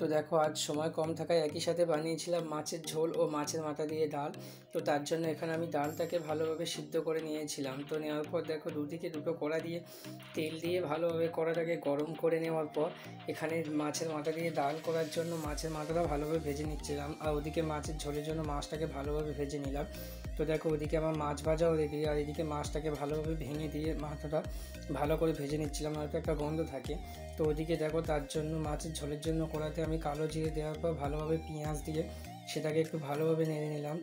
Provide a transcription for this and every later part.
তো দেখো আজ সময় কম থাকায় একই সাথে বানিয়েছিলাম মাছের ঝোল ও মাছের মাথা দিয়ে ডাল। তো তার জন্য এখানে আমি ডালটাকে ভালোভাবে সিদ্ধ করে নিয়েছিলাম। তো নেওয়ার পর দেখো দুদিকে দুটো কড়া দিয়ে তেল দিয়ে ভালোভাবে কড়াটাকে গরম করে নেওয়ার পর এখানে মাছের মাথা দিয়ে ডাল করার জন্য মাছের মাথাটা ভালোভাবে ভেজে নিচ্ছিলাম, আর ওদিকে মাছের ঝোলের জন্য মাছটাকে ভালোভাবে ভেজে নিলাম। তো দেখো ওদিকে আমার মাছ ভাজাও রেডি, আর এদিকে মাছটাকে ভালোভাবে ভেঙে দিয়ে মাথাটা ভালো করে ভেজে নিচ্ছিলাম, নয়তো একটা গন্ধ থাকে। তো ওদিকে দেখো তার জন্য মাছের ঝোলের জন্য কড়াতে আমি কালো জিরে দেওয়ার পর ভালোভাবে পেঁয়াজ দিয়ে সেটাকে একটু ভালোভাবে নেড়ে নিলাম।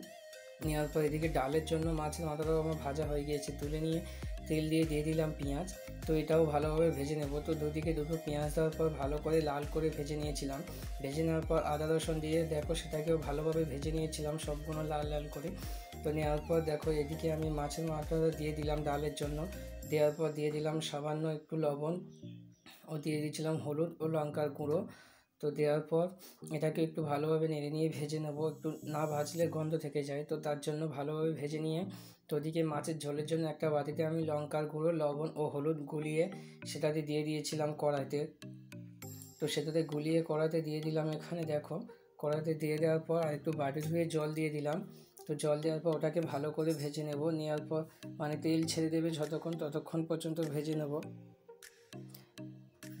নেওয়ার পর এদিকে ডালের জন্য মাছের মাথাটাও আমার ভাজা হয়ে গিয়েছে, তুলে নিয়ে তেল দিয়ে দিলাম পেঁয়াজ। তো এটাও ভালোভাবে ভেজে নেব। তো দুদিকে দুটো পেঁয়াজ দেওয়ার পর ভালো করে লাল করে ভেজে নিয়েছিলাম। ভেজে নেওয়ার পর আদা রসুন দিয়ে দেখো সেটাকেও ভালোভাবে ভেজে নিয়েছিলাম সবগুলো লাল লাল করে। তো নেওয়ার পর দেখো এদিকে আমি মাছের মাথাটা দিয়ে দিলাম ডালের জন্য। দেওয়ার পর দিয়ে দিলাম সামান্য একটু লবণ ও দিয়ে দিয়েছিলাম হলুদ ও লঙ্কার গুঁড়ো। তো দেওয়ার পর এটাকে একটু ভালোভাবে নেড়ে নিয়ে ভেজে নেব, একটু না ভাজলে গন্ধ থেকে যায়, তো তার জন্য ভালোভাবে ভেজে নিয়ে তো ওদিকে মাছের ঝোলের জন্য একটা বাটিতে আমি লঙ্কার গুঁড়ো, লবণ ও হলুদ গুলিয়ে সেটাতে দিয়ে দিয়েছিলাম কড়াইতে। তো সেটাতে গুলিয়ে কড়াইতে দিয়ে দিলাম। এখানে দেখো কড়াইতে দিয়ে দেওয়ার পর আর একটু বাটি ধুয়ে জল দিয়ে দিলাম। তো জল দেওয়ার পর ওটাকে ভালো করে ভেজে নেব। নেওয়ার পর মানে তেল ছেড়ে দেবে ততক্ষণ পর্যন্ত ভেজে নেব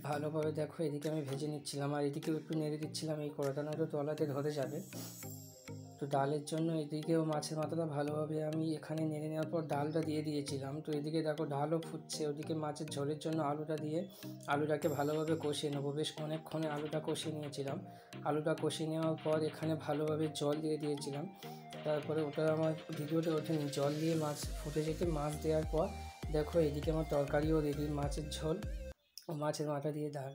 ভালোভাবে। দেখো এদিকে আমি ভেজে নিচ্ছিলাম, আর এদিকেও একটু নেড়ে দিচ্ছিলাম, এই কড়াটা নয়তো তলাতে ধরে যাবে। তো ডালের জন্য এদিকেও মাছের মাথাটা ভালোভাবে আমি এখানে নেড়ে নেওয়ার পর ডালটা দিয়ে দিয়েছিলাম। তো এদিকে দেখো ডালও ফুটছে, ওদিকে মাছের ঝোলের জন্য আলুটা দিয়ে আলুটাকে ভালোভাবে কষিয়ে নেবো। বেশ অনেকক্ষণে আলুটা কষিয়ে নিয়েছিলাম। আলুটা কষিয়ে নেওয়ার পর এখানে ভালোভাবে জল দিয়ে দিয়েছিলাম। তারপরে ওটা আমার ভিডিওতে ওঠেনি, জল দিয়ে মাছ ফুটে যেতে মাছ দেওয়ার পর দেখো এদিকে আমার তরকারিও রেডি, মাছের ঝোল ও মাছের মাথা দিয়ে ডাল।